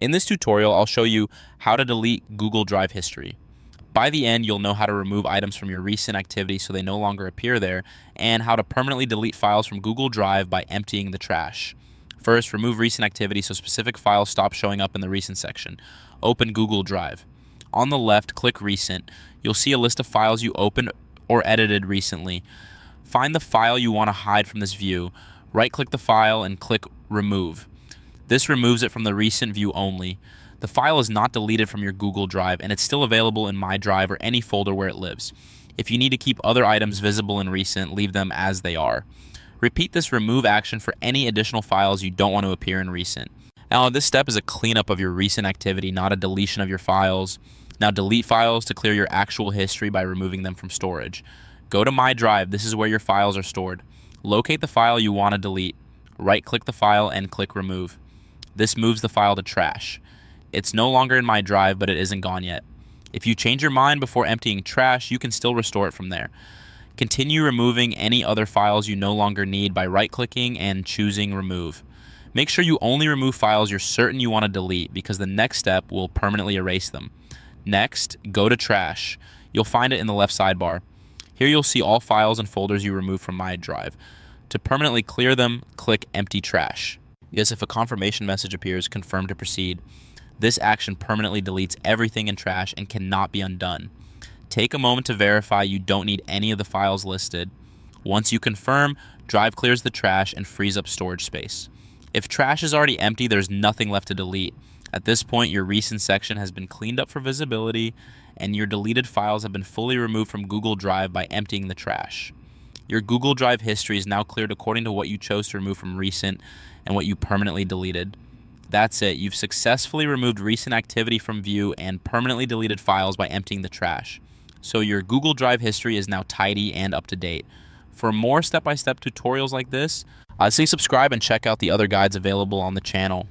In this tutorial, I'll show you how to delete Google Drive history. By the end, you'll know how to remove items from your recent activity so they no longer appear there, and how to permanently delete files from Google Drive by emptying the trash. First, remove recent activity so specific files stop showing up in the recent section. Open Google Drive. On the left, click Recent. You'll see a list of files you opened or edited recently. Find the file you want to hide from this view. Right-click the file and click Remove. This removes it from the recent view only. The file is not deleted from your Google Drive, and it's still available in My Drive or any folder where it lives. If you need to keep other items visible in recent, leave them as they are. Repeat this remove action for any additional files you don't want to appear in recent. Now, this step is a cleanup of your recent activity, not a deletion of your files. Now, delete files to clear your actual history by removing them from storage. Go to My Drive. This is where your files are stored. Locate the file you want to delete. Right-click the file and click Remove. This moves the file to trash. It's no longer in My Drive, but it isn't gone yet. If you change your mind before emptying trash, you can still restore it from there. Continue removing any other files you no longer need by right-clicking and choosing Remove. Make sure you only remove files you're certain you want to delete, because the next step will permanently erase them. Next, go to Trash. You'll find it in the left sidebar. Here you'll see all files and folders you removed from My Drive. To permanently clear them, click Empty Trash. Yes, if a confirmation message appears, confirm to proceed. This action permanently deletes everything in trash and cannot be undone. Take a moment to verify you don't need any of the files listed. Once you confirm, Drive clears the trash and frees up storage space. If trash is already empty, there's nothing left to delete. At this point, your recent section has been cleaned up for visibility, and your deleted files have been fully removed from Google Drive by emptying the trash. Your Google Drive history is now cleared according to what you chose to remove from recent and what you permanently deleted. That's it. You've successfully removed recent activity from view and permanently deleted files by emptying the trash. So your Google Drive history is now tidy and up to date. For more step-by-step tutorials like this, say subscribe and check out the other guides available on the channel.